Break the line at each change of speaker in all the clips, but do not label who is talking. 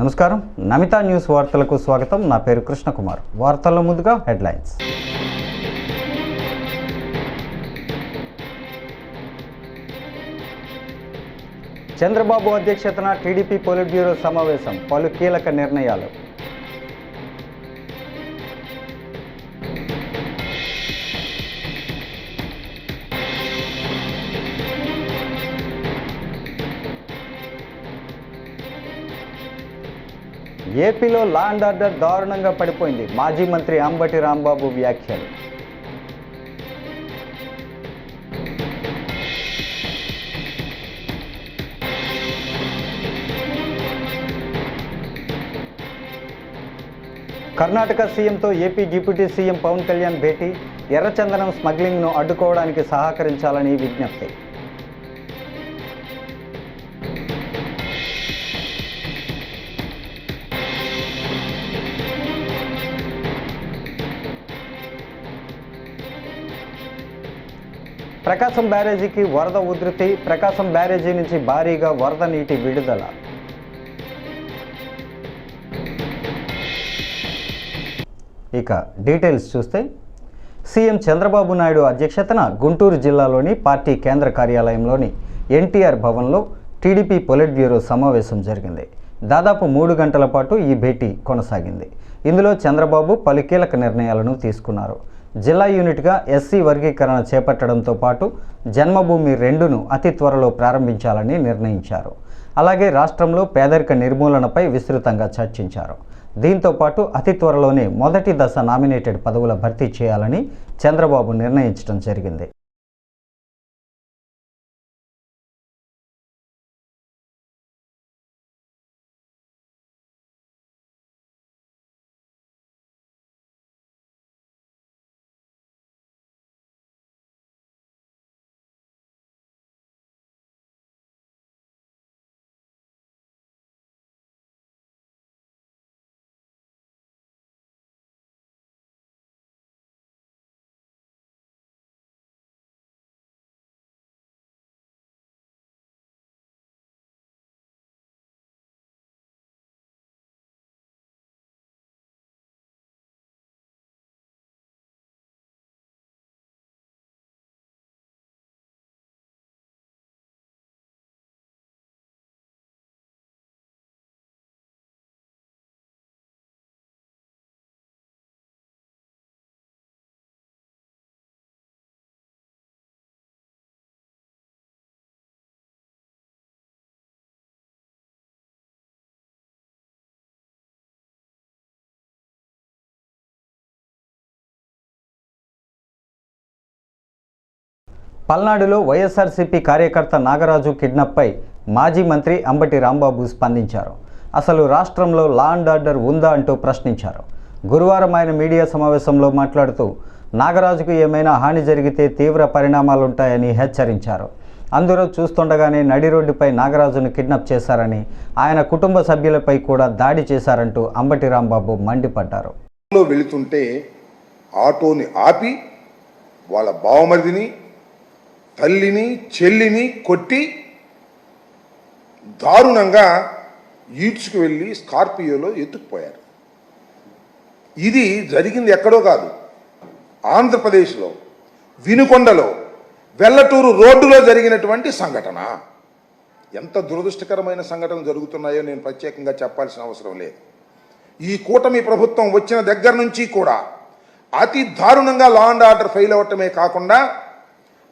నమస్కారం, నమితా న్యూస్ వార్తలకు స్వాగతం. నా పేరు కృష్ణకుమార్. వార్తల్లో ముందుగా హెడ్లైన్స్. చంద్రబాబు అధ్యక్షతన టీడీపీ పొలిట్ బ్యూరో సమావేశం, పలు కీలక నిర్ణయాలు. ఏపీలో లా అండ్ ఆర్డర్ దారుణంగా పడిపోయింది. మాజీ మంత్రి అంబటి రాంబాబు వ్యాఖ్యలు. కర్ణాటక సీఎంతో AP deputy CM Pawan Kalyan భేటీ. ఎర్రచందనం స్మగ్లింగ్ను అడ్డుకోవడానికి సహకరించాలని విజ్ఞప్తి. ప్రకాశం బ్యారేజీకి వరద ఉధృతి. ప్రకాశం బ్యారేజీ నుంచి భారీగా వరద నీటి విడుదల. ఇక డీటెయిల్స్ చూస్తే, సీఎం చంద్రబాబు నాయుడు అధ్యక్షతన గుంటూరు జిల్లాలోని పార్టీ కేంద్ర కార్యాలయంలోని ఎన్టీఆర్ భవన్లో టీడీపీ పొలిట్ బ్యూరో సమావేశం జరిగింది. దాదాపు 3 గంటల పాటు ఈ భేటీ కొనసాగింది. ఇందులో చంద్రబాబు పలు కీలక నిర్ణయాలను తీసుకున్నారు. జిల్లా యూనిట్గా ఎస్సీ వర్గీకరణ చేపట్టడంతో పాటు జన్మభూమి 2ను అతి త్వరలో ప్రారంభించాలని నిర్ణయించారు. అలాగే రాష్ట్రంలో పేదరిక నిర్మూలనపై విస్తృతంగా చర్చించారు. దీంతో పాటు అతి త్వరలోనే మొదటి దశ నామినేటెడ్ పదవుల భర్తీ చేయాలని చంద్రబాబు నిర్ణయించడం జరిగింది. పల్నాడులో వైఎస్ఆర్సీపీ కార్యకర్త నాగరాజు కిడ్నాప్పై మాజీ మంత్రి అంబటి రాంబాబు స్పందించారు. అసలు రాష్ట్రంలో లా అండ్ ఆర్డర్ ఉందా అంటూ ప్రశ్నించారు. గురువారం ఆయన మీడియా సమావేశంలో మాట్లాడుతూ నాగరాజుకు ఏమైనా హాని జరిగితే తీవ్ర పరిణామాలుంటాయని హెచ్చరించారు. అందరూ చూస్తుండగానే నడి రోడ్డుపై నాగరాజును కిడ్నాప్ చేశారని, ఆయన కుటుంబ సభ్యులపై కూడా దాడి చేశారంటూ అంబటి రాంబాబు మండిపడ్డారు.
వెళుతుంటే ఆటోని ఆపి వాళ్ళ బావమరిదిని, తల్లిని, చెల్లిని కొట్టి దారుణంగా ఈడ్చుకు వెళ్ళి స్కార్పియోలో ఎత్తుకుపోయారు. ఇది జరిగింది ఎక్కడో కాదు, ఆంధ్రప్రదేశ్లో వినుకొండలో వెల్లటూరు రోడ్డులో జరిగినటువంటి సంఘటన. ఎంత దురదృష్టకరమైన సంఘటనలు జరుగుతున్నాయో నేను ప్రత్యేకంగా చెప్పాల్సిన అవసరం లేదు. ఈ కూటమి ప్రభుత్వం వచ్చిన దగ్గర నుంచి కూడా అతి దారుణంగా లా అండ్ ఆర్డర్ ఫెయిల్ అవ్వటమే కాకుండా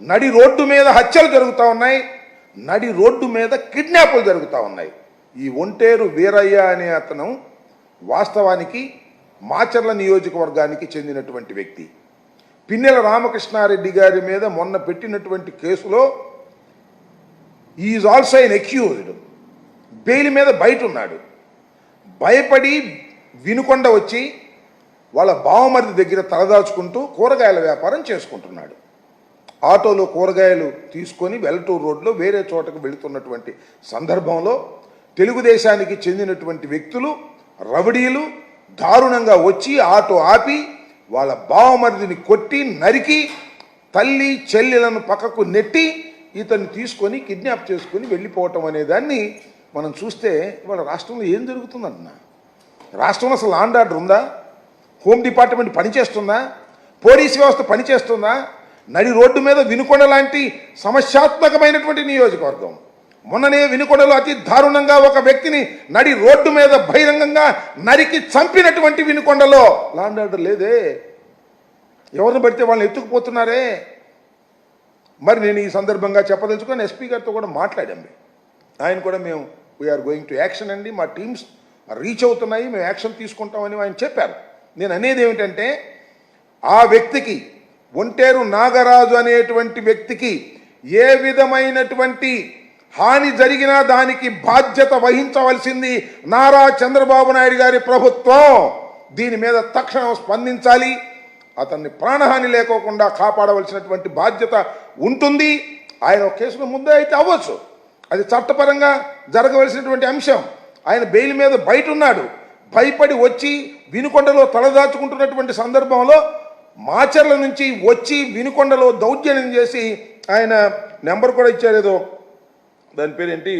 నడి రోడ్డు మీద హత్యలు జరుగుతూ ఉన్నాయి, నడి రోడ్డు మీద కిడ్నాపులు జరుగుతూ ఉన్నాయి. ఈ ఒంటేరు వీరయ్య అనే అతను వాస్తవానికి మాచర్ల నియోజకవర్గానికి చెందినటువంటి వ్యక్తి. పిన్నెల రామకృష్ణారెడ్డి గారి మీద మొన్న పెట్టినటువంటి కేసులో is also an accused. Bail మీద బయట ఉన్నాడు. భయపడి వినుకొండ వచ్చి వాళ్ళ బావమరిది దగ్గర తలదాచుకుంటూ కూరగాయల వ్యాపారం చేసుకుంటున్నాడు. ఆటోలో కూరగాయలు తీసుకొని వెల్లటూరు రోడ్లో వేరే చోటకు వెళుతున్నటువంటి సందర్భంలో తెలుగుదేశానికి చెందినటువంటి వ్యక్తులు, రౌడీలు దారుణంగా వచ్చి ఆటో ఆపి వాళ్ళ బావమరిదిని కొట్టి నరికి తల్లి చెల్లెలను పక్కకు నెట్టి ఇతన్ని తీసుకొని కిడ్నాప్ చేసుకొని వెళ్ళిపోవటం అనే దాన్ని మనం చూస్తే ఇవాళ రాష్ట్రంలో ఏం జరుగుతుందంటున్నా, రాష్ట్రంలో అసలు లా అండ్ ఆర్డర్ ఉందా? హోమ్ డిపార్ట్మెంట్ పనిచేస్తుందా? పోలీస్ వ్యవస్థ పనిచేస్తుందా? నడి రోడ్డు మీద వినుకొండ లాంటి సమస్యాత్మకమైనటువంటి నియోజకవర్గం, మొన్ననే వినుకొండలో అతి దారుణంగా ఒక వ్యక్తిని నడి రోడ్డు మీద బహిరంగంగా నరికి చంపినటువంటి వినుకొండలో లా అండ్ ఆర్డర్ లేదే, ఎవరిని పడితే వాళ్ళని ఎత్తుకుపోతున్నారే. మరి నేను ఈ సందర్భంగా చెప్పదలుచుకొని ఎస్పీ గారితో కూడా మాట్లాడాం. ఆయన కూడా మేము వీఆర్ గోయింగ్ టు యాక్షన్ అండి, మా టీమ్స్ రీచ్ అవుతున్నాయి, మేము యాక్షన్ తీసుకుంటామని ఆయన చెప్పారు. నేను అనేది ఏమిటంటే, ఆ వ్యక్తికి ఒంటేరు నాగరాజు అనేటువంటి వ్యక్తికి ఏ విధమైనటువంటి హాని జరిగినా దానికి బాధ్యత వహించవలసింది నారా చంద్రబాబు నాయుడు గారి ప్రభుత్వం. దీని మీద తక్షణం స్పందించాలి, అతన్ని ప్రాణహాని లేకోకుండా కాపాడవలసినటువంటి బాధ్యత ఉంటుంది. ఆయన ఒక కేసులో ముందే అయితే అవ్వచ్చు, అది చట్టపరంగా జరగవలసినటువంటి అంశం. ఆయన బెయిల్ మీద బయట ఉన్నాడు, భయపడి వచ్చి వినుకొండలో తలదాచుకుంటున్నటువంటి సందర్భంలో మాచర్ల నుంచి వచ్చి వినుకొండలో దౌర్జన్యం చేసి ఆయన నెంబర్ కూడా ఇచ్చారు, ఏదో దాని పేరేంటి,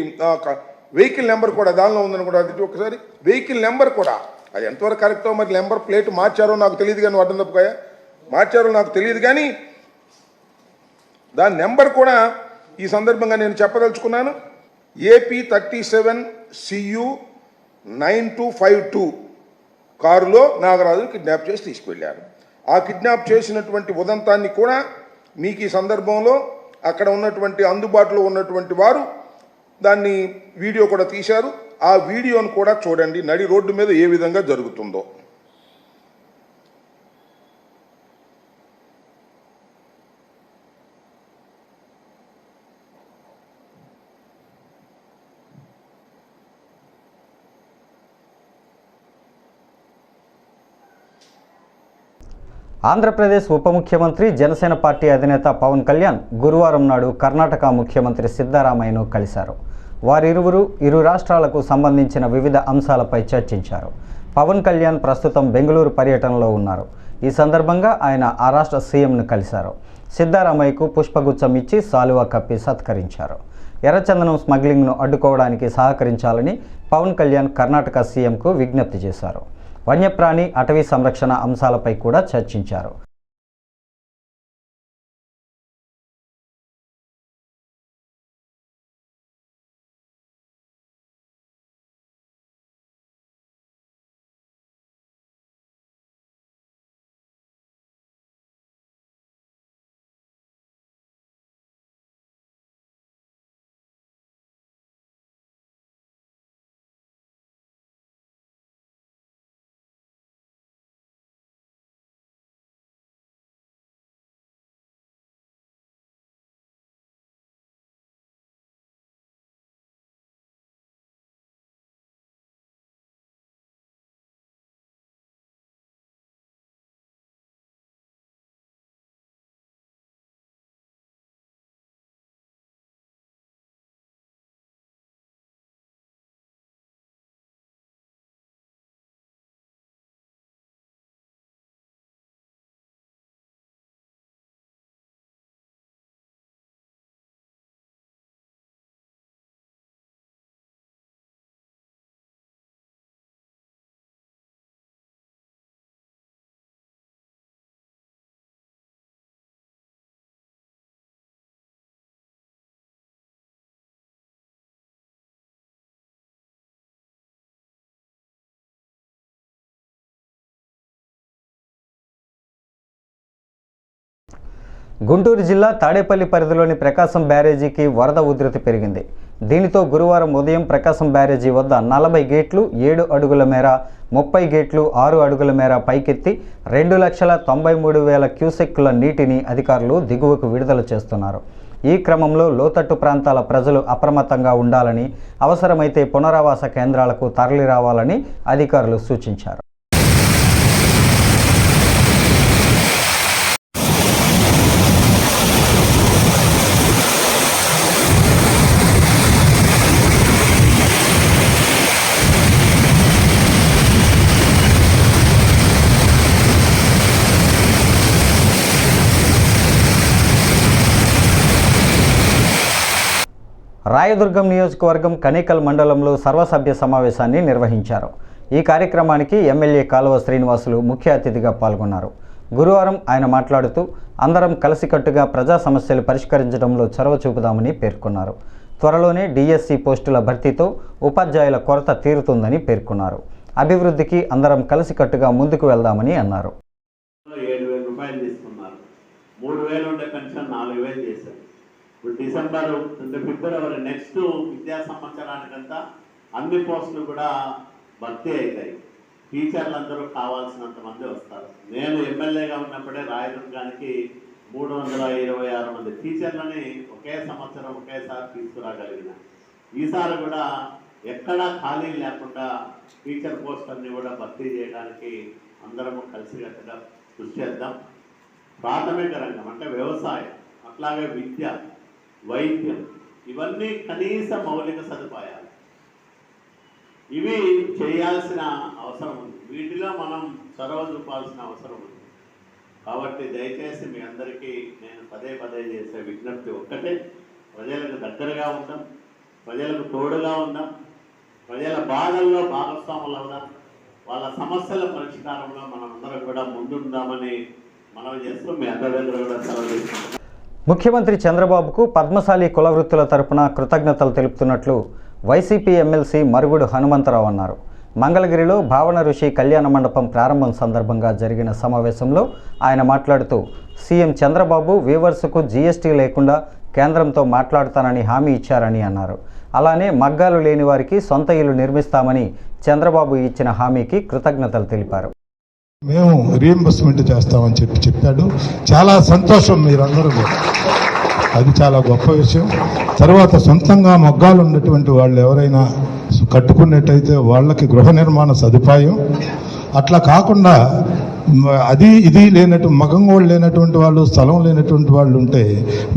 వెహికల్ నెంబర్ కూడా దానిలో ఉందని కూడా అది ఒకసారి వెహికల్ నెంబర్ కూడా అది ఎంతవరకు కరెక్టో, మరి నెంబర్ ప్లేట్ మార్చారో నాకు తెలియదు, కానీ అడ్డం తప్పుగా మార్చారో నాకు తెలియదు, కానీ దాని నెంబర్ కూడా ఈ సందర్భంగా నేను చెప్పదలుచుకున్నాను. AP 37 CU 9252 కారులో నాగరాజు కిడ్నాప్ చేసి తీసుకువెళ్ళారు. ఆ కిడ్నాప్ చేసినటువంటి ఉదంతాన్ని కూడా మీకు ఈ సందర్భంలో అక్కడ ఉన్నటువంటి అందుబాటులో ఉన్నటువంటి వారు దాన్ని వీడియో కూడా తీశారు. ఆ వీడియోను కూడా చూడండి, నడి రోడ్డు మీద ఏ విధంగా జరుగుతుందో.
ఆంధ్రప్రదేశ్ ఉప ముఖ్యమంత్రి జనసేన పార్టీ అధినేత పవన్ కళ్యాణ్ గురువారం నాడు కర్ణాటక ముఖ్యమంత్రి సిద్ధరామయ్యను కలిశారు. వారిరువురు ఇరు రాష్ట్రాలకు సంబంధించిన వివిధ అంశాలపై చర్చించారు. పవన్ కళ్యాణ్ ప్రస్తుతం బెంగళూరు పర్యటనలో ఉన్నారు. ఈ సందర్భంగా ఆయన ఆ రాష్ట్ర సీఎంను కలిశారు. సిద్ధరామయ్యకు పుష్పగుచ్చం ఇచ్చి సాలువా కప్పి సత్కరించారు. ఎర్రచందనం స్మగ్లింగ్ను అడ్డుకోవడానికి సహకరించాలని పవన్ కళ్యాణ్ కర్ణాటక సీఎంకు విజ్ఞప్తి చేశారు. వన్యప్రాణి అటవీ సంరక్షణ అంశాలపై కూడా చర్చించారు. గుంటూరు జిల్లా తాడేపల్లి పరిధిలోని ప్రకాశం బ్యారేజీకి వరద ఉధృతి పెరిగింది. దీనితో గురువారం ఉదయం ప్రకాశం బ్యారేజీ వద్ద 40 గేట్లు 7 అడుగుల మేర, 30 గేట్లు 6 అడుగుల మేర పైకెత్తి 2,93,000 క్యూసెక్కుల నీటిని అధికారులు దిగువకు విడుదల చేస్తున్నారు. ఈ క్రమంలో లోతట్టు ప్రాంతాల ప్రజలు అప్రమత్తంగా ఉండాలని, అవసరమైతే పునరావాస కేంద్రాలకు తరలి రావాలని అధికారులు సూచించారు. రాయదుర్గం నియోజకవర్గం కనేకల్ మండలంలో సర్వసభ్య సమావేశాన్ని నిర్వహించారు. ఈ కార్యక్రమానికి ఎమ్మెల్యే కాలువ శ్రీనివాసులు ముఖ్య అతిథిగా పాల్గొన్నారు. గురువారం ఆయన మాట్లాడుతూ అందరం కలిసికట్టుగా ప్రజా సమస్యలు పరిష్కరించడంలో చొరవ చూపుదామని పేర్కొన్నారు. త్వరలోనే డిఎస్సి పోస్టుల భర్తీతో ఉపాధ్యాయుల కొరత తీరుతుందని పేర్కొన్నారు. అభివృద్ధికి అందరం కలిసికట్టుగా ముందుకు వెళ్దామని అన్నారు.
7,000 రూపాయలు తీసుకున్నారు. 3,000 ఉండే పెన్షన్ 4,000 చేశారు. ఇప్పుడు డిసెంబర్ అంటే ఫిబ్రవరి నెక్స్ట్ విద్యా సంవత్సరానికంతా అన్ని పోస్టులు కూడా భర్తీ అవుతాయి. టీచర్లు అందరూ కావాల్సినంత మంది వస్తారు. నేను ఎమ్మెల్యేగా ఉన్నప్పుడే రాయదుర్గానికి 326 మంది టీచర్లని ఒకే సంవత్సరం ఒకేసారి తీసుకురాగలిగిన. ఈసారి కూడా ఎక్కడా ఖాళీ లేకుండా టీచర్ పోస్టులన్నీ కూడా భర్తీ చేయడానికి అందరము కలిసికట్టుగా కృషి చేద్దాం. ప్రాథమిక రంగం అంటే వ్యవసాయం, అట్లాగే విద్య, వైద్యం, ఇవన్నీ కనీస మౌలిక సదుపాయాలు. ఇవి చేయాల్సిన అవసరం ఉంది. వీటిలో మనం చొరవ చూపాల్సిన అవసరం ఉంది. కాబట్టి దయచేసి మీ అందరికీ నేను పదే పదే చేసే విజ్ఞప్తి ఒక్కటే, ప్రజలకు దగ్గరగా ఉందాం, ప్రజలకు తోడుగా ఉందాం, ప్రజల బాధల్లో భాగస్వాములు అవుదాం, వాళ్ళ సమస్యల పరిష్కారంలో మనం అందరం కూడా ముందుందామని మనం చేస్తూ మీ అందరి దగ్గర కూడా సెలవు తీసుకుంటాం.
ముఖ్యమంత్రి చంద్రబాబుకు పద్మశాలి కుల వృత్తుల తరపున కృతజ్ఞతలు తెలుపుతున్నట్లు వైసీపీ ఎమ్మెల్సీ మరుగుడు హనుమంతరావు అన్నారు. మంగళగిరిలో భావన ఋషి కళ్యాణ మండపం ప్రారంభం సందర్భంగా జరిగిన సమావేశంలో ఆయన మాట్లాడుతూ సీఎం చంద్రబాబు వీవర్స్కు జీఎస్టీ లేకుండా కేంద్రంతో మాట్లాడతానని హామీ ఇచ్చారని అన్నారు. అలానే మగ్గాలు లేని వారికి సొంత ఇల్లు నిర్మిస్తామని చంద్రబాబు ఇచ్చిన హామీకి కృతజ్ఞతలు తెలిపారు.
మేము రీఎంబర్స్మెంట్ చేస్తామని చెప్పాడు. చాలా సంతోషం మీరందరూ కూడా, అది చాలా గొప్ప విషయం. తర్వాత సొంతంగా మగ్గాలు ఉన్నటువంటి వాళ్ళు ఎవరైనా కట్టుకున్నట్టయితే వాళ్ళకి గృహ నిర్మాణ సదుపాయం, అట్లా కాకుండా అది ఇది మగంగోళ్ళు లేనటువంటి వాళ్ళు, స్థలం లేనటువంటి వాళ్ళు ఉంటే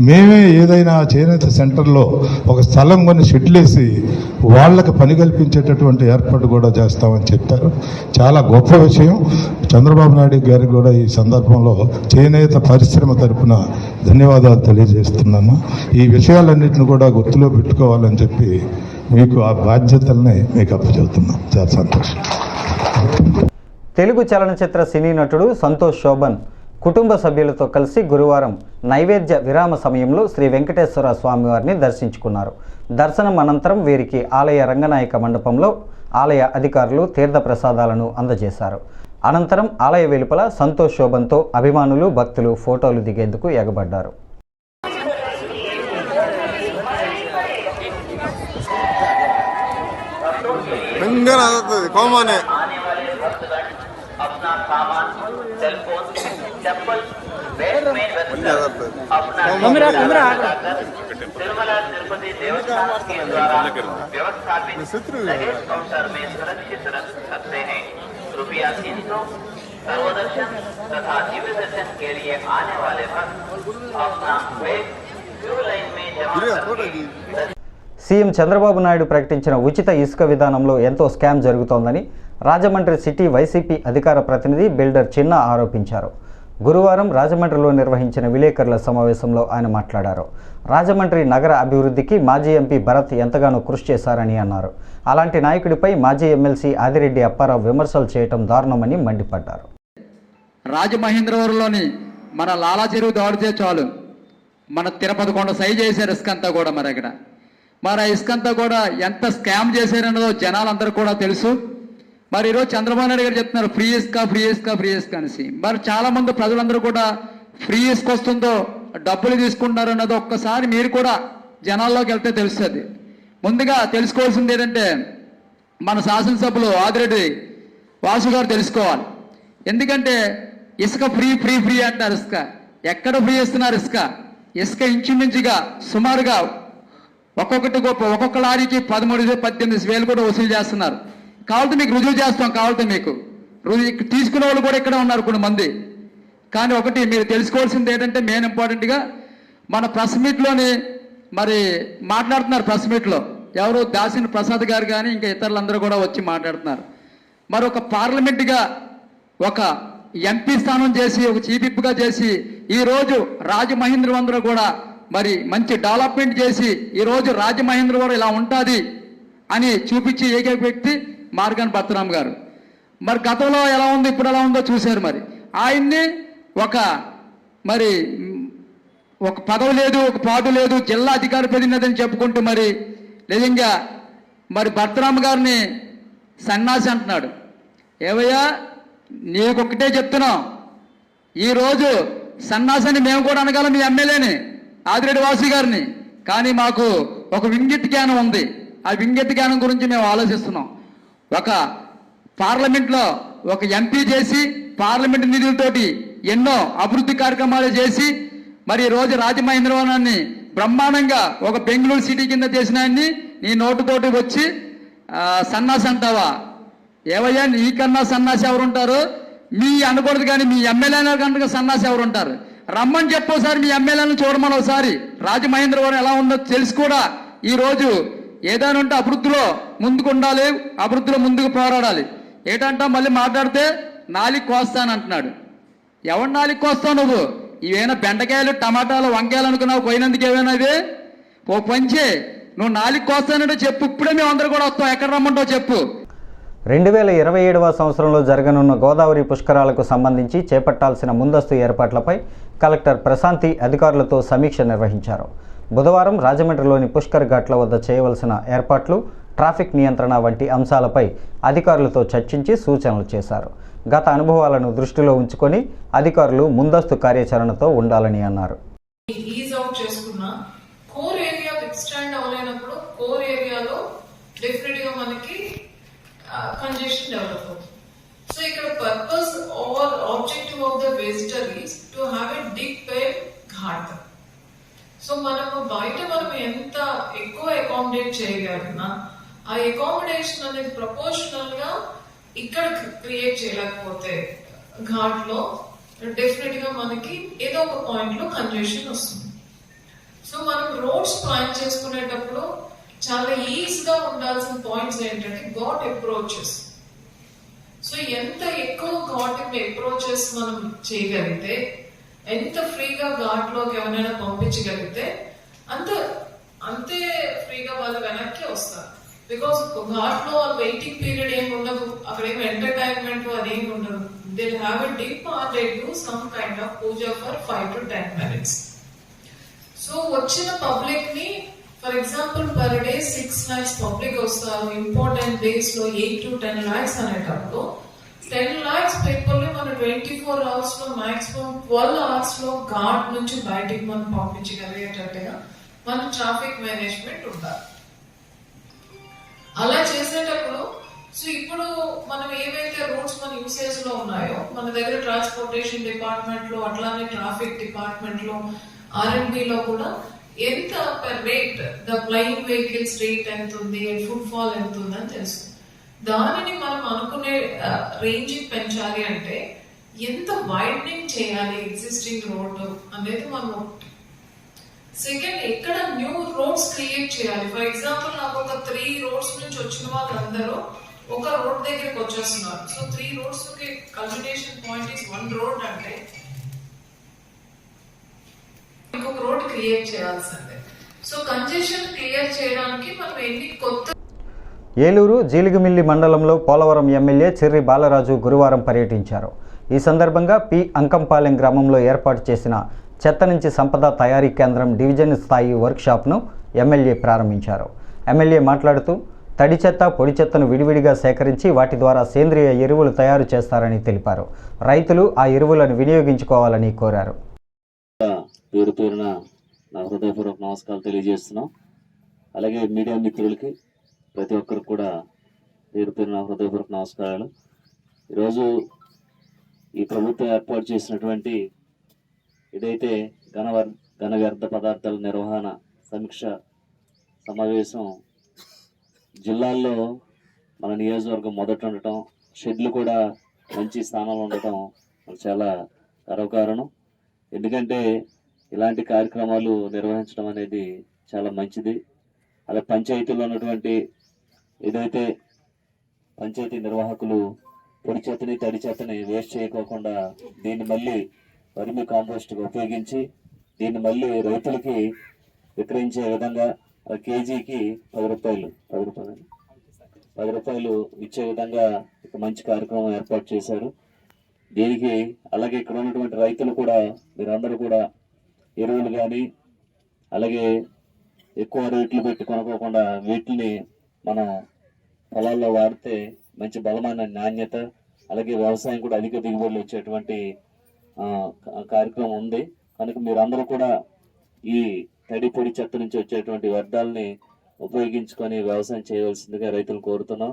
మేమే ఏదైనా చేనేత సెంటర్లో ఒక స్థలం కొని షెడ్లేసి వాళ్ళకి పని కల్పించేటటువంటి ఏర్పాటు కూడా చేస్తామని చెప్పారు. చాలా గొప్ప విషయం. చంద్రబాబు నాయుడు గారికి కూడా ఈ సందర్భంలో చేనేత పరిశ్రమ తరఫున ధన్యవాదాలు తెలియజేస్తున్నాను. ఈ విషయాలన్నింటినీ కూడా గుర్తులో పెట్టుకోవాలని చెప్పి మీకు ఆ బాధ్యతల్ని మీకు అప్పచెబుతున్నాం. చాలా సంతోషం.
తెలుగు చలనచిత్ర సినీ నటుడు సంతోష్ శోభన్ కుటుంబ సభ్యులతో కలిసి గురువారం నైవేద్య విరామ సమయంలో శ్రీ వెంకటేశ్వర స్వామివారిని దర్శించుకున్నారు. దర్శనం అనంతరం వీరికి ఆలయ రంగనాయక మండపంలో ఆలయ అధికారులు తీర్థ ప్రసాదాలను అందజేశారు. అనంతరం ఆలయ వెలుపల సంతోష్ శోభన్తో అభిమానులు, భక్తులు ఫోటోలు దిగేందుకు ఎగబడ్డారు.
अपना सामान, सेल फोन, चप्पल, बैग में तिरुमला तिरुपति देवस्थान के द्वारा व्यवस्थापित लगेज काउंटर में सुरक्षित रख सकते हैं। रुपया 300 सर्वदर्शन तथा दिव्य दर्शन के लिए आने वाले भक्त अपना बैग क्यू लाइन में जमा करके
సీఎం చంద్రబాబు నాయుడు ప్రకటించిన ఉచిత ఇసుక విధానంలో ఎంతో స్కామ్ జరుగుతోందని రాజమండ్రి సిటీ వైసీపీ అధికార ప్రతినిధి బిల్డర్ చిన్న ఆరోపించారు. గురువారం రాజమండ్రిలో నిర్వహించిన విలేకరుల సమావేశంలో ఆయన మాట్లాడారు. రాజమండ్రి నగర అభివృద్ధికి మాజీ ఎంపీ భరత్ ఎంతగానో కృషి చేశారని అన్నారు. అలాంటి నాయకుడిపై మాజీ ఎమ్మెల్సీ ఆదిరెడ్డి అప్పారావు విమర్శలు చేయడం దారుణమని మండిపడ్డారు.
రాజమహేంద్రవరంలోని మన లాలా చెరువు దాడితే చాలు మన తిరుపతి కొండ సైజ్ చేశారు ఇసుక అంతా కూడా. మరి ఆ ఇసుక అంతా కూడా ఎంత స్కామ్ చేశారన్నదో జనాలందరూ కూడా తెలుసు. మరి ఈరోజు చంద్రబాబు నాయుడు గారు చెప్తున్నారు ఫ్రీ ఇసుక ఫ్రీ ఇసుక ఫ్రీ ఇసుక అనేసి. మరి చాలా మంది ప్రజలందరూ కూడా ఫ్రీ ఇసుక వస్తుందో డబ్బులు తీసుకుంటున్నారు అన్నది ఒక్కసారి మీరు కూడా జనాల్లోకి వెళ్తే తెలుస్తుంది. ముందుగా తెలుసుకోవాల్సింది ఏంటంటే మన శాసనసభ్యులు ఆదిరెడ్డి వాసు గారు తెలుసుకోవాలి. ఎందుకంటే ఇసుక ఫ్రీ ఫ్రీ ఫ్రీ అంటారు. ఇసుక ఎక్కడ ఫ్రీ ఇస్తున్నారు? ఇసుక ఇంచుమించుగా సుమారుగా ఒక్కొక్క లారీకి 13-18 వేలు కూడా వసూలు చేస్తున్నారు. కావాలంటే మీకు రుజువు చేస్తాం. కావాలంటే మీకు రుజువు తీసుకునే వాళ్ళు కూడా ఇక్కడ ఉన్నారు కొంతమంది. కానీ ఒకటి మీరు తెలుసుకోవాల్సింది ఏంటంటే మెయిన్ ఇంపార్టెంట్గా మన ప్రెస్ మీట్లోని మరి మాట్లాడుతున్నారు. ప్రెస్ మీట్లో ఎవరు దాసిన ప్రసాద్ గారు కానీ ఇంకా ఇతరులందరూ కూడా వచ్చి మాట్లాడుతున్నారు. మరి ఒక పార్లమెంటుగా ఒక ఎంపీ స్థానం చేసి ఒక చీఫ్ విప్గా చేసి ఈరోజు రాజమహేంద్రవరంలో కూడా మరి మంచి డెవలప్మెంట్ చేసి ఈరోజు రాజమహేంద్రవరం ఇలా ఉంటుంది అని చూపించి ఏకైక వ్యక్తి మార్గాన్ భరతరామ్ గారు. మరి గతంలో ఎలా ఉంది ఇప్పుడు ఎలా ఉందో చూశారు. మరి ఆయన్ని మరి ఒక పదవి లేదు, ఒక పాటు లేదు, జిల్లా అధికార ప్రతినిధి అని చెప్పుకుంటూ మరి నిజంగా మరి భరతరామ్ గారిని సన్నాసి అంటున్నాడు. ఏవయ్యా నీకొక్కటే చెప్తున్నాం, ఈరోజు సన్నాసని మేము కూడా అనగలం మీ ఎమ్మెల్యేని ఆదిరెడ్డి వాసు గారిని. కానీ మాకు ఒక వింగిత్ జ్ఞానం ఉంది. ఆ వింగిత్ జ్ఞానం గురించి మేము ఆలోచిస్తున్నాం. ఒక పార్లమెంట్లో ఒక ఎంపీ చేసి పార్లమెంట్ నిధులతోటి ఎన్నో అభివృద్ధి కార్యక్రమాలు చేసి మరి ఈరోజు రాజమహేంద్రవరాన్ని బ్రహ్మాండంగా ఒక బెంగళూరు సిటీ కింద చేసిన ఆయన్ని నీ నోటుతోటి వచ్చి సన్నాసి అంటావా? ఏవయ్యా నీకన్నా సన్నాసి ఎవరుంటారు? మీ అనకూడదు కానీ మీ ఎమ్మెల్యేల కనుక సన్నాసి ఎవరుంటారు? రమ్మని చెప్పోసారి మీ ఎమ్మెల్యేలను చూడమని ఒకసారి రాజమహేంద్రవరం ఎలా ఉందో తెలిసి కూడా ఈరోజు ఏదైనా ఉంటే అభివృద్ధిలో ముందుకు ఉండాలి, అభివృద్ధిలో ముందుకు పోరాడాలి. ఏంటంటా మళ్ళీ మాట్లాడితే నాలికి కోస్తానంటున్నాడు. ఎవరు నాలికి కోస్తావు నువ్వు? ఇవేనా బెండకాయలు టమాటాలు వంకాయలు అనుకున్నావు పోయినందుకు? ఏమైనా ఇది ఓ పంచే నువ్వు నాలికి కోస్తానంటే చెప్పు, ఇప్పుడే మేము అందరూ కూడా వస్తాం, ఎక్కడ రమ్మంటావు చెప్పు.
2027వ సంవత్సరంలో జరగనున్న గోదావరి పుష్కరాలకు సంబంధించి చేపట్టాల్సిన ముందస్తు ఏర్పాట్లపై కలెక్టర్ ప్రశాంతి అధికారులతో సమీక్ష నిర్వహించారు. బుధవారం రాజమండ్రిలోని పుష్కర్ ఘాట్ల వద్ద చేయవలసిన ఏర్పాట్లు, ట్రాఫిక్ నియంత్రణ వంటి అంశాలపై అధికారులతో చర్చించి సూచనలు చేశారు. గత అనుభవాలను దృష్టిలో ఉంచుకొని అధికారులు ముందస్తు కార్యాచరణతో ఉండాలని అన్నారు.
కోర్ ఏరియా ఎక్స్టెండ్ అవ్వలేనప్పుడు కోర్ ఏరియాలో డెఫినెట్ గా మనకి కంజెషన్ డెవలప్ అవుతుంది. సో ఇక్కడ purpose or objective of the visitor is to have a dip పేడ్ ఘాట్. సో మనము బయట మనం ఎంత ఎక్కువ అకామిడేట్ చేయగలిగినా ఆ అకామిడేషన్ అనేది ప్రపోర్షనల్ గా ఇక్కడ క్రియేట్ చేయలేకపోతే ఘాట్ లో డెఫినెట్ గా మనకి ఏదో ఒక పాయింట్ లో కంజెషన్ వస్తుంది. సో మనం రోడ్స్ ప్లాన్ చేసుకునేటప్పుడు చాలా ఈజీగా ఉండాల్సిన పాయింట్స్ ఏంటంటే ఘాట్ అప్రోచెస్. సో ఎంత ఎక్కువ ఘాట్ అప్రోచెస్ మనం చేయగలిగితే, ఎంత ఫ్రీగా ఘాట్ లోకి ఎవరైనా పంపించగలిగితే అంతే ఫ్రీగా వాళ్ళు వెనక్కి వస్తారు. బికాస్ ఘాట్ లో వెయిటింగ్ పీరియడ్ ఏమి ఉండదు, అక్కడ ఏమి ఎంటర్టైన్మెంట్ అదేమి ఉండదు. They have a dip or they do some kind of puja for 5 to 10 minutes. So వచ్చిన పబ్లిక్ ని for example per day 6 lakhs public వస్తారు. ఇంపార్టెంట్ డేస్ లో 8 to 10 lakhs అనేటప్పుడు 10 lakhs పీపుల్ ని మనం 24 hours లో మాక్సిమం 12 hours లో ఘాట్ నుంచి బయటికి మనం పంపించగలిగేటట్టుగా మన ట్రాఫిక్ మేనేజ్మెంట్ ఉండాలి. అలా చేసేటప్పుడు సో ఇప్పుడు మనం ఏవైతే రూట్స్ మన యూసేజ్ లో ఉన్నాయో మన దగ్గర ట్రాన్స్పోర్టేషన్ డిపార్ట్మెంట్ లో అట్లానే ట్రాఫిక్ డిపార్ట్మెంట్ లో R&B లో కూడా ఎంత per rate the flying vehicles rate ఎంత ఉంది, ఫుడ్ ఫాల్ ఎంత ఉంది అని తెలుసు. దానిని మనం అనుకునే రేంజింగ్ పెంచాలి అంటే ఎంత వైడనింగ్ చేయాలి ఎగ్జిస్టింగ్ రోడ్ అనేది మనం ఒకటి. సెకండ్, ఎక్కడ న్యూ రోడ్స్ క్రియేట్ చేయాలి. ఫర్ ఎగ్జాంపుల్ నాకు ఒక 3 roads నుంచి వచ్చిన వాళ్ళందరూ ఒక రోడ్ దగ్గరికి వచ్చేస్తున్నారు. సో 3 roads కి కల్మినేషన్ పాయింట్ ఇస్ 1 road అంటే ఇంకొక రోడ్ క్రియేట్ చేయాల్సిందే. సో కంజెషన్ క్లియర్ చేయడానికి మనం ఎన్ని కొత్త.
ఏలూరు జీలిగిమిల్లి మండలంలో పోలవరం ఎమ్మెల్యే చెర్రి బాలరాజు గురువారం పర్యటించారు. ఈ సందర్భంగా పి అంకంపాలెం గ్రామంలో ఏర్పాటు చేసిన చెత్త నుంచి సంపద తయారీ కేంద్రం డివిజన్ స్థాయి వర్క్షాప్ను ఎమ్మెల్యే ప్రారంభించారు. ఎమ్మెల్యే మాట్లాడుతూ తడి చెత్త, పొడి చెత్తను విడివిడిగా సేకరించి వాటి ద్వారా సేంద్రియ ఎరువులు తయారు చేస్తారని తెలిపారు. రైతులు ఆ ఎరువులను వినియోగించుకోవాలని కోరారు.
పేరు పేరున నా హృదయపూర్వక నమస్కారాలు తెలియజేస్తున్నాం. అలాగే మీడియా మిత్రులకి ప్రతి ఒక్కరికి కూడా పేరు పేరున హృదయపూర్వక నమస్కారాలు. ఈరోజు ఈ ప్రభుత్వం ఏర్పాటు చేసినటువంటి ఏదైతే ఘన వ్యర్థ పదార్థాల నిర్వహణ సమీక్ష సమావేశం జిల్లాల్లో మన నియోజకవర్గం మొదట ఉండటం, షెడ్లు కూడా మంచి స్థానంలో ఉండటం మనకు చాలా గర్వకారణం. ఎందుకంటే ఇలాంటి కార్యక్రమాలు నిర్వహించడం అనేది చాలా మంచిది. అలా పంచాయతీలో ఉన్నటువంటి ఏదైతే పంచాయతీ నిర్వాహకులు పొడి చెత్తని, తడి చెత్తని వేస్ట్ చేయకోకుండా దీన్ని మళ్ళీ వర్మి కాంపోస్ట్గా ఉపయోగించి దీన్ని మళ్ళీ రైతులకి విక్రయించే విధంగా కేజీకి 10 రూపాయలు 10 రూపాయలు ఇచ్చే విధంగా ఒక మంచి కార్యక్రమం ఏర్పాటు చేశారు. దీనికి అలాగే ఇక్కడ ఉన్నటువంటి రైతులు కూడా మీరందరూ కూడా ఎరువులు కానీ అలాగే ఎక్కువ రేట్లు పెట్టి కొనుక్కోకుండా వీటిని మనం పొలాల్లో వాడితే మంచి బలమైన నాణ్యత అలాగే వ్యవసాయం కూడా అధిక దిగుబడులు వచ్చేటువంటి కార్యక్రమం ఉంది. కనుక మీరందరూ కూడా ఈ తడి పొడి చెత్త నుంచి వచ్చేటువంటి వ్యర్థాలని ఉపయోగించుకొని వ్యవసాయం చేయవలసిందిగా రైతులు కోరుతున్నాం.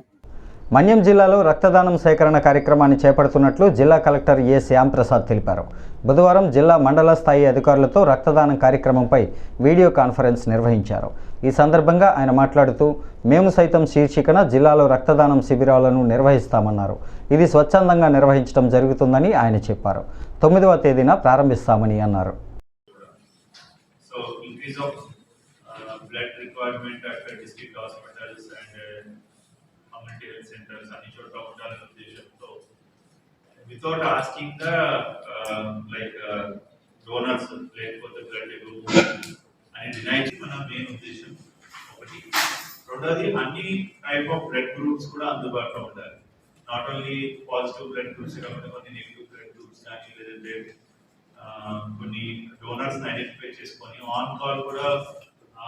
మన్యం జిల్లాలో రక్తదానం సేకరణ కార్యక్రమాన్ని చేపడుతున్నట్లు జిల్లా కలెక్టర్ ఏ శ్యాంప్రసాద్ తెలిపారు. బుధవారం జిల్లా మండల స్థాయి అధికారులతో రక్తదానం కార్యక్రమంపై వీడియో కాన్ఫరెన్స్ నిర్వహించారు. ఈ సందర్భంగా ఆయన మాట్లాడుతూ మేము సైతం శీర్షికన జిల్లాలో రక్తదానం శిబిరాలను నిర్వహిస్తామన్నారు. ఇది స్వచ్ఛందంగా నిర్వహించడం జరుగుతుందని ఆయన చెప్పారు. 9వ తేదీన ప్రారంభిస్తామని అన్నారు.
Without asking the donors, లేకపోతే బ్లడ్ గ్రూప్ అని డినై మన మెయిన్ ఉద్దేశం ఒకటి. రెండోది అన్ని టైప్ ఆఫ్ బ్లడ్ గ్రూప్స్ కూడా అందుబాటులో ఉండాలి. Not only positive blood groups కాకుండా కొన్ని నెగిటివ్ బ్లడ్ గ్రూప్స్ కానీ లేదంటే కొన్ని డోనర్స్ ఐడెంటిఫై చేసుకొని ఆన్ కాల్ కూడా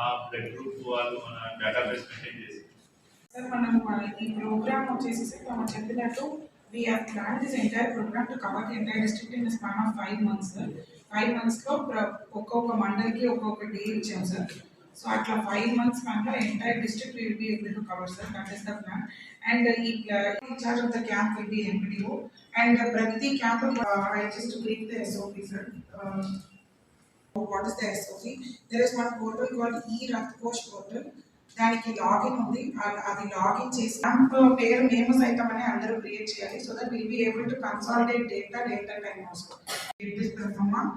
ఆ బ్లడ్ గ్రూప్ వాళ్ళు మన డేటాబేస్ మెయింటైన్ చేసి
సార్ మనం ఈ ప్రోగ్రామ్ వచ్చేసి మనం చెప్పినట్టు we have planned this entire program to cover the entire district in the span of 5 months. 5 months లో ఒక్కొక్క మండలికి ఒక్కొక్క డే ఇచ్చాం సార్. సో అట్లా 5 months span లో entire district will be able to cover sir. That is the plan. And in charge of the camp will be MPDO. And ప్రతి camp I just brief the SOP sir. What is the SOP? There is one portal called e-Raktkosh portal. దానికి login ఉంది. అది login చేసి పేరు మేము సైతం అని అందరూ క్రియేట్ చేయాలి. So that will be able to consolidate data time also this perform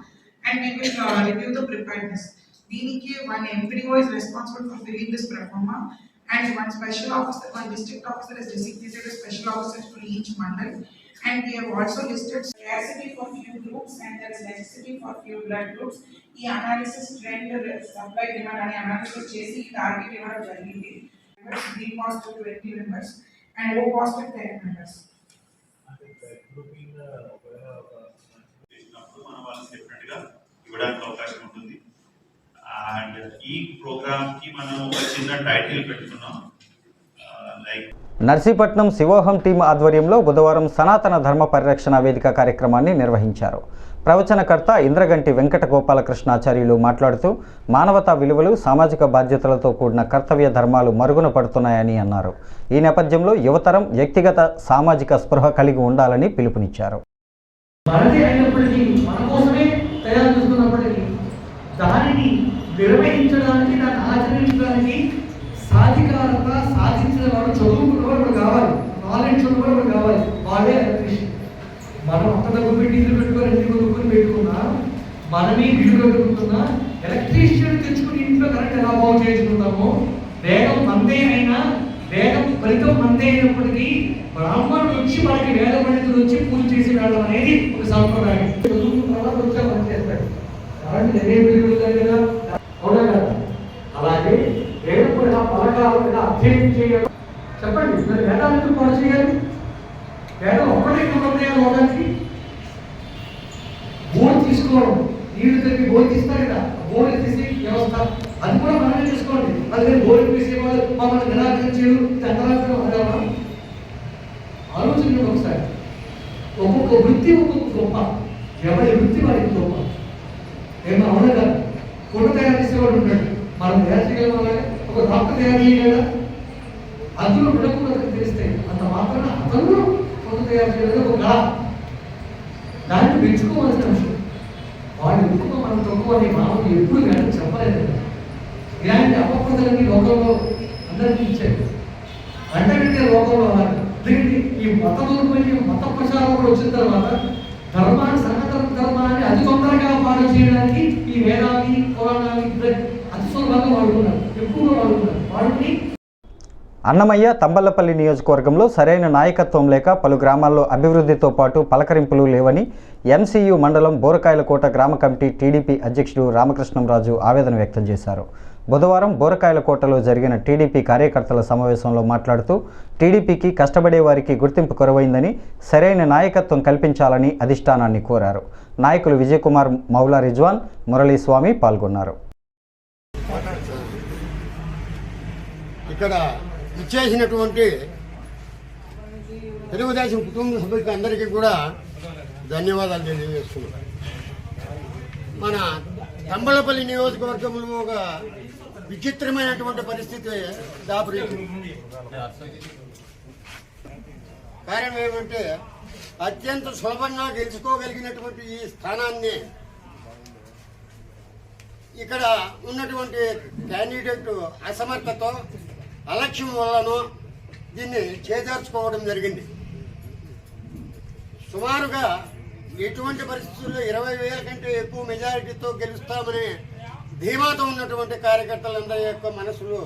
and we will review the preparedness. దీనికి one MPDO is responsible for filling this perform and one special officer, one district officer is designated as special officer for each mandal. And we have also listed scarcity for few groups and there is necessity for few blood groups. ఈ analysis trend supply demand అనే analysis చేసి target ఇవ్వడం జరిగింది. B positive 20 members and O positive 10 members.
మనం వాళ్ళకి definite గా ఇవ్వడానికి అవకాశం ఉంటుంది. అండ్ ఈ ప్రోగ్రామ్ కి మనం ఒక చిన్న టైటిల్ పెట్టుకున్నాం.
నర్సీపట్నం శివోహం టీం ఆధ్వర్యంలో బుధవారం సనాతన ధర్మ పరిరక్షణ వేదిక కార్యక్రమాన్ని నిర్వహించారు. ప్రవచనకర్త ఇంద్రగంటి వెంకట గోపాలకృష్ణాచార్యులు మాట్లాడుతూ మానవతా విలువలు, సామాజిక బాధ్యతలతో కూడిన కర్తవ్య ధర్మాలు మరుగున పడుతున్నాయని అన్నారు. ఈ నేపథ్యంలో యువతరం వ్యక్తిగత సామాజిక స్పృహ కలిగి ఉండాలని పిలుపునిచ్చారు.
దానిని నిర్వహించడానికి, దాన్ని ఆచరించడానికి సాధికారత సాధించిన వాడు చదువుకున్నవాడు కావాలి, నాలెడ్జ్ ఉన్నవాడు కావాలి. వాడే ఎలక్ట్రీషియన్. మనం అంత డబ్బు పెట్టి ఇల్లు పెట్టుకొని ఇంటి కొనుక్కొని పెట్టుకున్నా, మనమే బిల్లు పెట్టుకున్నా, ఎలక్ట్రీషియన్ తెచ్చుకుని ఇంట్లో కరెంట్ ఎలా బాగు చేసుకుంటామో, వేగం మందే అయినా వేగం ఫలితం మందే అయినప్పటికీ బ్రాహ్మణుడు వచ్చి మనకి వేద పండితుడు వచ్చి పూజ చేసి వెళ్ళడం అనేది ఒక సంప్రదాయం. చదువుకున్న తర్వాత వచ్చా పని చేస్తాడు. కరెంట్ ఎదే బిల్లు కదా, అవునా కదా? అలాగే వేదం కూడా పలకాలు ఎలా అధ్యయనం చేయడం చెప్పండి. మరి వేదాలకు కూడా చేయాలి. వేదం ఒక్కటే ఉన్నాయా లోకానికి? బోర్డు తీసుకోవడం, నీళ్లు కలిపి బోర్డు తీస్తారు కదా, బోర్డు తీసే వ్యవస్థ అది కూడా మనమే తీసుకోండి. అది బోర్డు తీసేవాళ్ళు మమ్మల్ని నిరాకరించారు, చంద్రాకరం అడగడం ఆలోచించండి ఒకసారి. ఒక్కొక్క వృత్తి ఒక్కొక్క గొప్ప, ఎవరి వృత్తి వారికి గొప్ప. ఏమో అవునా కదా? ఫోటో తయారు చేసేవాడు ఉంటాడు, మనం తయారు చేయగలమా? ఒక డాక్టర్ తయారు చేయగలరా? అందులో విడకుండా తెలిస్తాయి. అంత మాత్రాన అతను ఫోటో తయారు చేయలేదు ఒక కళ. దాన్ని మెచ్చుకోవాల్సిన విషయం. వాడు ఎక్కువ మనం తక్కువ అనే మామూలు ఎప్పుడు కానీ చెప్పలేదు. ఇలాంటి అపప్రదలన్నీ లోకంలో అందరికీ ఇచ్చారు. అంటే లోకంలో ఉన్నారు. దీనికి ఈ మత దూర్పల్యం, మత ప్రచారం కూడా వచ్చిన తర్వాత ధర్మాన్ని, సనాతన ధర్మాన్ని అతి తొందరగా పాలన చేయడానికి ఈ వేదాన్ని, పురాణాన్ని అతి సులభంగా వాడుకున్నారు, ఎక్కువగా వాడుకున్నారు. వాడుకుని
అన్నమయ్య, తంబళ్లపల్లి నియోజకవర్గంలో సరైన నాయకత్వం లేక పలు గ్రామాల్లో అభివృద్ధితో పాటు పలకరింపులు లేవని ఎంసీయు మండలం బోరకాయలకోట గ్రామ కమిటీ టీడీపీ అధ్యక్షుడు రామకృష్ణంరాజు ఆవేదన వ్యక్తం చేశారు. బుధవారం బోరకాయలకోటలో జరిగిన టీడీపీ కార్యకర్తల సమావేశంలో మాట్లాడుతూ టీడీపీకి కష్టపడే వారికి గుర్తింపు కొరవైందని, సరైన నాయకత్వం కల్పించాలని అధిష్టానాన్ని కోరారు. నాయకులు విజయకుమార్, మౌలా రిజ్వాన్, మురళీస్వామి పాల్గొన్నారు.
ఇక్కడ ఇచ్చేసినటువంటి తెలుగుదేశం కుటుంబ సభ్యులకి అందరికీ కూడా ధన్యవాదాలు తెలియజేస్తున్నాం. మన తంబలపల్లి నియోజకవర్గంలో ఒక విచిత్రమైనటువంటి పరిస్థితి దాపురించింది. కారణం ఏమంటే అత్యంత సులభంగా గెలుచుకోగలిగినటువంటి ఈ స్థానాన్ని ఇక్కడ ఉన్నటువంటి క్యాండిడేట్ అసమర్థతో, అలక్ష్యం వల్లనో దీన్ని చేజార్చుకోవడం జరిగింది. సుమారుగా ఎటువంటి పరిస్థితుల్లో 20,000 కంటే ఎక్కువ మెజారిటీతో గెలుస్తామనే ధీమాతో ఉన్నటువంటి కార్యకర్తలందరి యొక్క మనసులో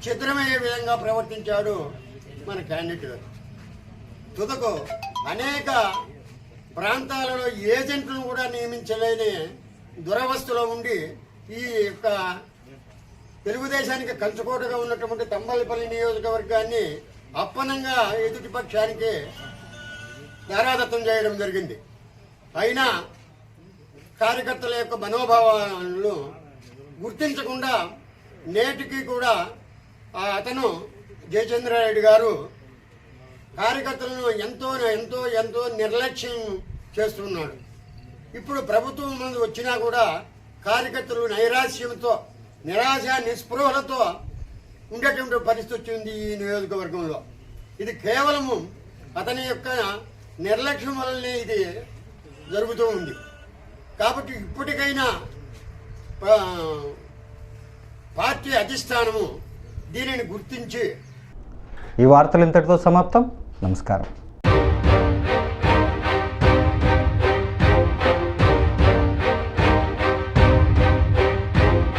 ఛిద్రమయ్యే విధంగా ప్రవర్తించాడు మన క్యాండిడేట్. తుదకు అనేక ప్రాంతాలలో ఏజెంట్లను కూడా నియమించలేని దురవస్థలో ఉండి ఈ యొక్క తెలుగుదేశానికి కంచుకోటగా ఉన్నటువంటి తంబలపల్లి నియోజకవర్గాన్ని అప్పనంగా ఎదుటి పక్షానికి దారాదత్తం చేయడం జరిగింది. అయినా కార్యకర్తల యొక్క మనోభావాలను గుర్తించకుండా నేటికి కూడా అతను జయచంద్రారెడ్డి గారు కార్యకర్తలను ఎంతో ఎంతో ఎంతో నిర్లక్ష్యం చేస్తున్నాడు. ఇప్పుడు ప్రభుత్వం ముందు వచ్చినా కూడా కార్యకర్తలు నైరాశ్యంతో, నిరాశ నిస్పృహలతో ఉండేటువంటి పరిస్థితి వచ్చింది ఈ నియోజకవర్గంలో. ఇది కేవలము అతని యొక్క నిర్లక్ష్యం వల్లనే ఇది జరుగుతూ ఉంది. కాబట్టి ఇప్పటికైనా పార్టీ అధిష్టానము దీనిని గుర్తించి.
ఈ వార్తలు ఇంతటితో సమాప్తం. నమస్కారం.